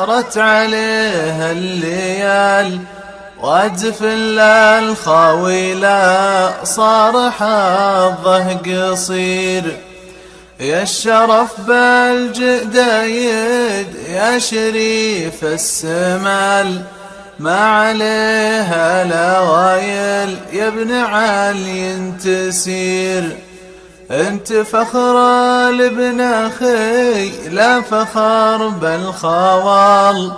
دارت عليه الليال، وأجفل الخاوي لا صار حظه قصير. يا الشرف بالجدايد يا شريف السمال، ما عليها لا غايل يا ابن علي تسير. انت فخر لابن اخي لا فخر بالخوال،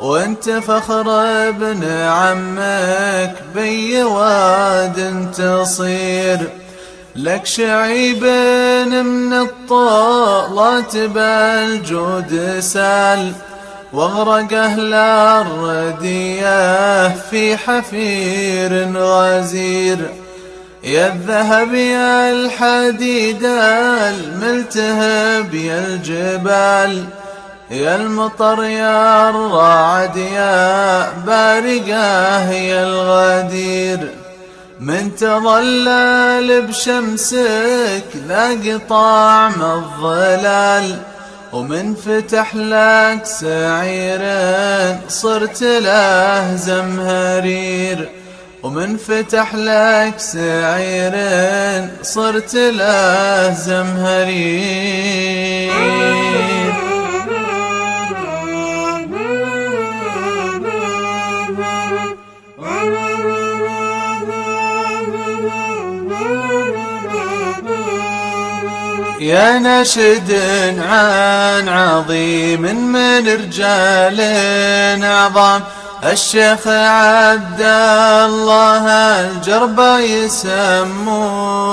وانت فخر ابن عمك بي واد تصير. لك شعيب من الطولات بالجود سال، واغرق اهل الردية في حفير غزير. يا الذهب يا الحديد الملتهب يا الجبال، يا المطر يا الرعد يا بارقه يا الغدير. من تظلل بشمسك ذاق طعم الظلال، ومن فتح لك سعير صرت له زمهرير. ومن فتح لك سعير صرت له زمهرير. يا ناشد عن عظيم من رجال عظام، الشيخ عبد الله الجربة يسمونها.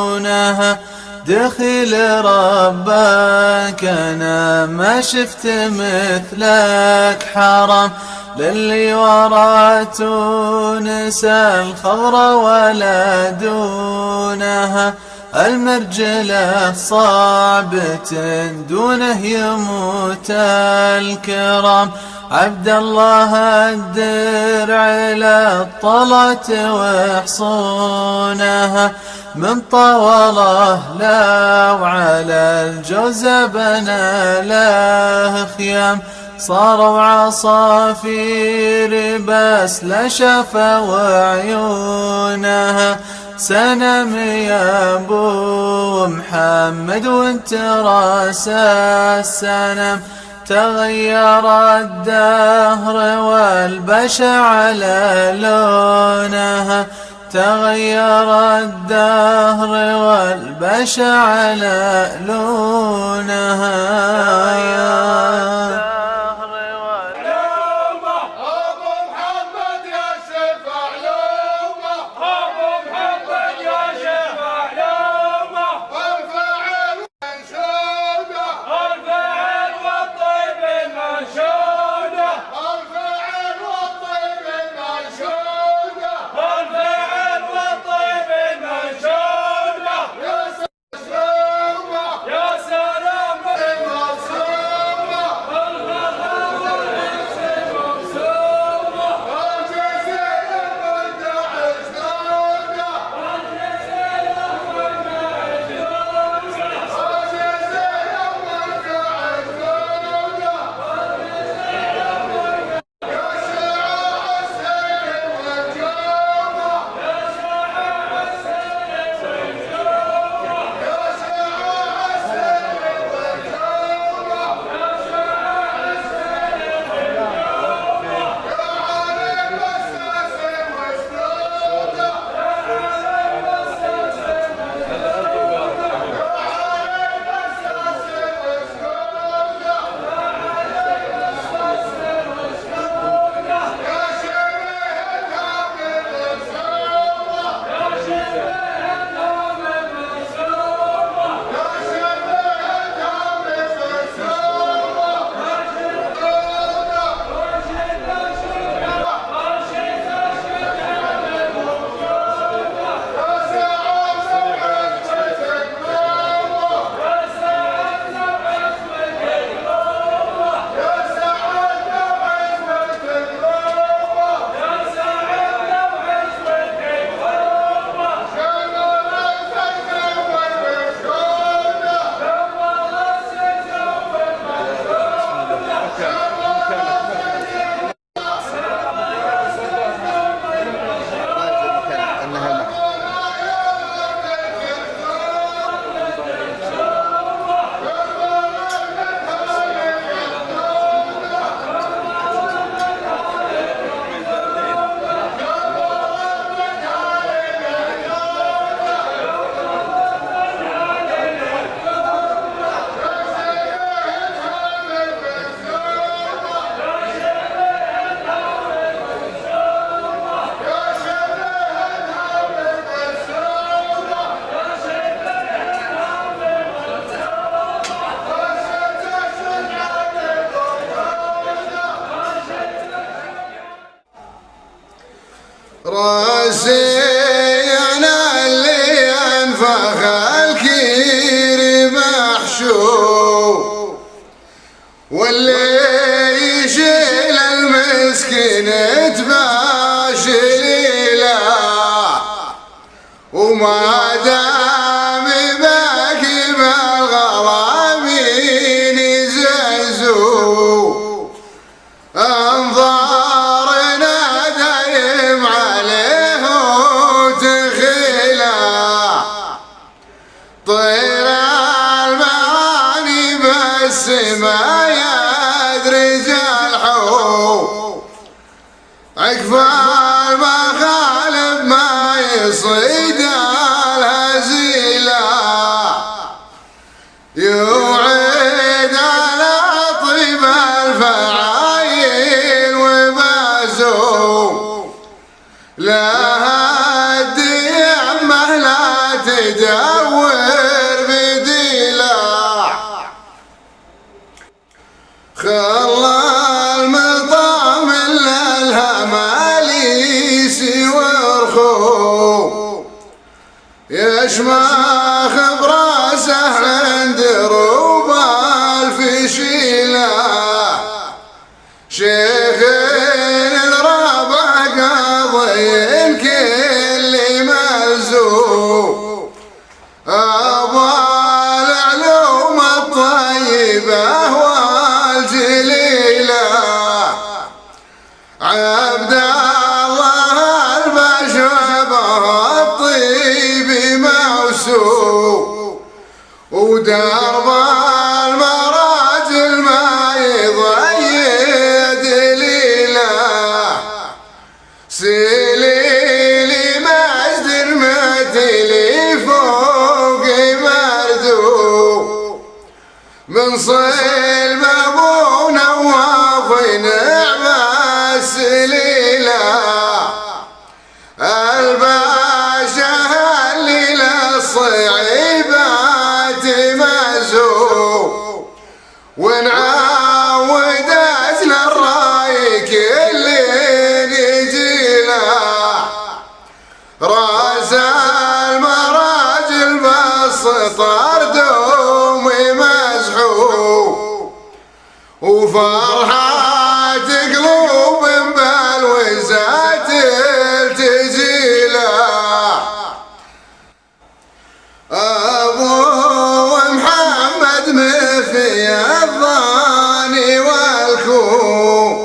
دخل ربك انا ما شفت مثلك حرام، للي ورا تونس الخضر ولا دونها. المرجلة صعبة دونه يموت الكرام، عبد الله الدرع للطلات وحصونها. من طوله لا وعلى الجوز بنى له خيام، صاروا عصافير بس لا شافوا عيونها. سنم يا ابو محمد وانت راس السنم، تغير الدهر والبشع على لونها. تغير الدهر والبشع على لونها. راسينا اللي انفخ الكير محشو، واللي يشيل المسكين تباشر له، وما دام باقي بالغرامين يزعزو، انظارنا دايم عليه وتخيله، طير المعاني بالسما يدرج الحو، عقف المخالب ما يصيد الهزيله، يوعد على طيب الفعايل وبازو، لها الديمه لا تدور بديله، خلى المطام للهماليس ورخو، يشمخ براسه عند روب الفشيله، شيخ الربع قاضي كل ملزوم، ابو العلوم الطيبه والجليله، عبد الله البشر الطيب موسوم، ودرب المراجل ما يضيد ليله، سليلي مجد المثلي فوق مردو، من صلب ابو نواف نعم السليله، الباشا اللي للصعيبات مزو، ونعودت للراي كل يجيله، راس المراجل بالسطر دومي مزحو، وفرحة قلوب بالوزات التجيله، ابو محمد مفي الظاني والكوم،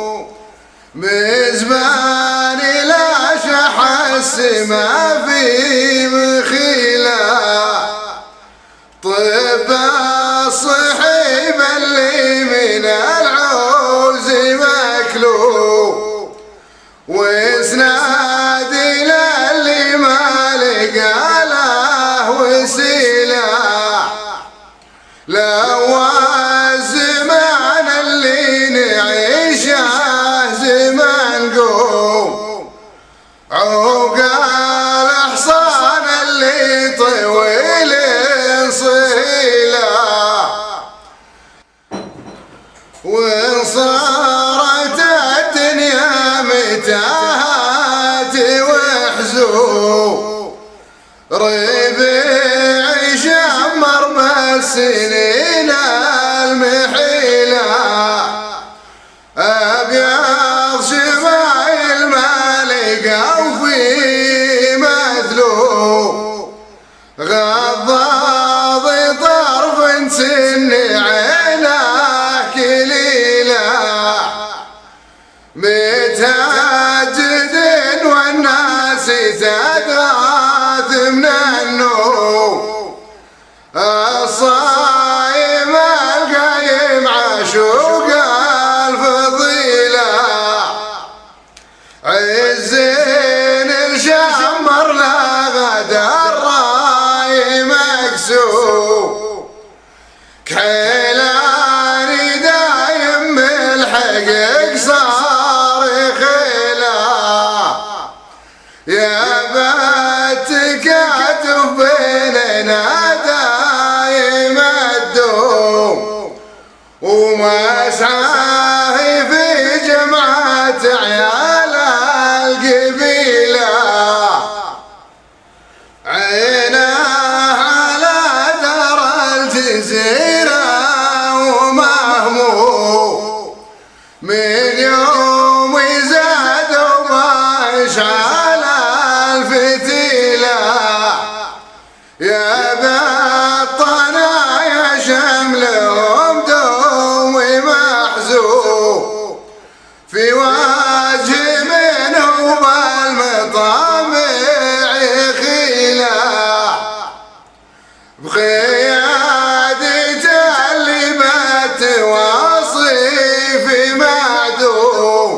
بزمان لا شح السما في مخيله، طب الصحيب اللي من العوز مكلوب، واسناد للي ما لقى له وسيله، لو الزمان اللي نعيشه زمان قوم، عقال حصان اللي طويل صيله، وصارت الدنيا متاهات وحزو، ربيع شمر بالسنين المحيله، ابيض شمايل ما لقوا في مثله، غضاض طرف سن عينه كليله، متهجد والناس تدغاث من النوم، الصايم القايم عشوق الفضيله، عزين الشمر لا غدا الراي مكسوم، كحيلاني دايم بالحقق صار خيله، يا بت كاتف بيننا دايم الدوم، ومسعاه في جمعة عيال القبيله، يوم زادوا مشعل الفتيلة يا بطنا يا شملهم دوم محزون في وجه منهم المطامع خيلة بقيادة اللي بتواصف معدوم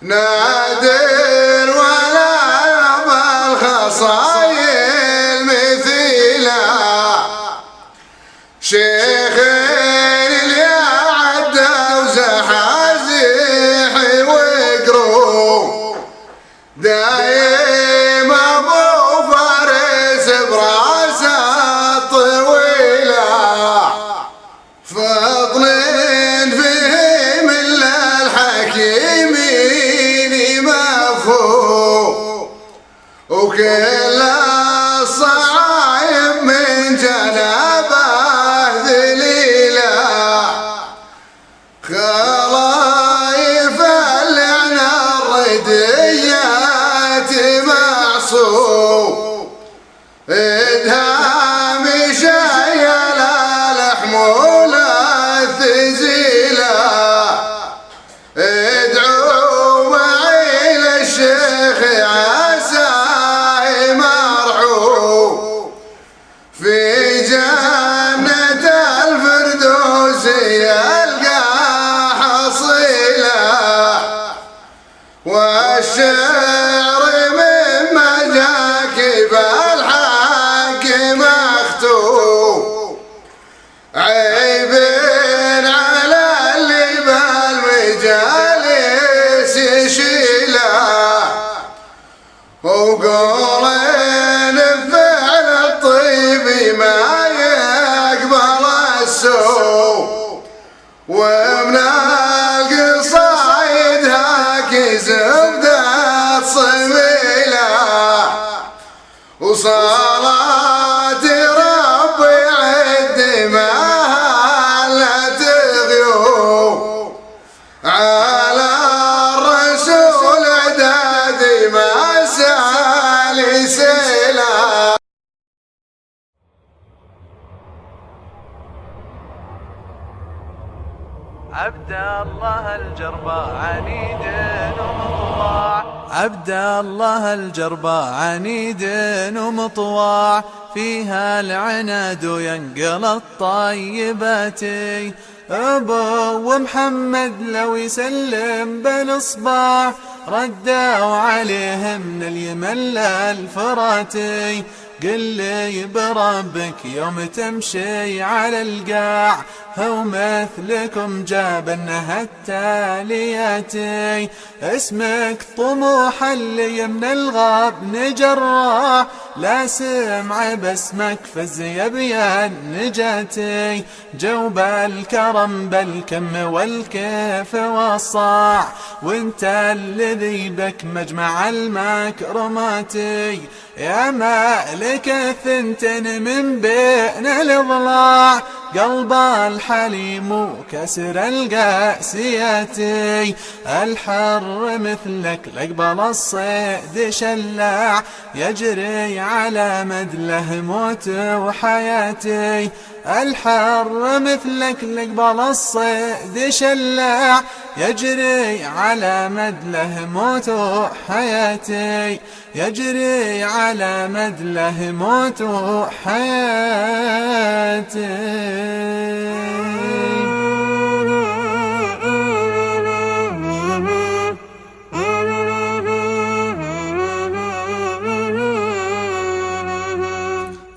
نادر ولا بالخصايل مثيله شيخ اللي عدى وزحازح وقروم دايم ابو فارس براسه طويله فضل فيه من الحكيمين مفهوم وكل الصعايب من جنابه ذليله خلايف اللعنه الرديات معصوم ادهام شايل الحمول الثزيله ادعوا معي للشيخ عسى مرحوم في جنة الفردوس يلقى حصيله والشعر مما جاك بالحق مختوم عيب على اللي بالمجالس يشيله وقولين بفعل الطيب ما يقبل السوء ومن القصايد هاك زبدة صميله وصلاة ربي عد معها لا تغيوم على الرسول عداد ما سالسيله عبد الله الجرباء عنيد ومطواع عبد الله الجرباء عنيد ومطواع فيها العناد ينقل الطيبات أبو محمد لو يسلم بالاصبع ردوا عليه من اليمن الفراتي قل لي بربك يوم تمشي على القاع هو مثلكم جاب النهى التالياتي اسمك طموح اللي من الغاب نجرع لا سمع باسمك فزي بيان نجاتي جوب الكرم بالكم والكيف والصاع وانت الذي بك مجمع المكرماتي يا مالك الثنتين من بين الاضلاع قلب الحليم وكسر القاسيات الحر مثلك لقبل الصيد شلاع يجري على مدله موت وحياتي الحر مثلك لقبل الصيد شلاع يجري على مدله موت وحياتي يجري على مدله موت وحياتي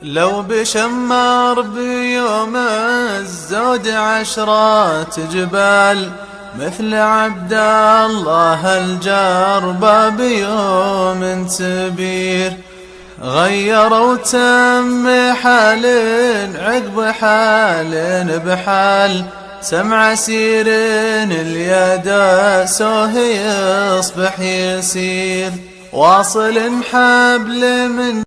لو بشمر بيوم الزود عشرات جبال مثل عبد الله الجربة بيوم سبير غيروا تم حال عقب حال بحال سمع سير اليد سوه يصبح يسير واصل حبل من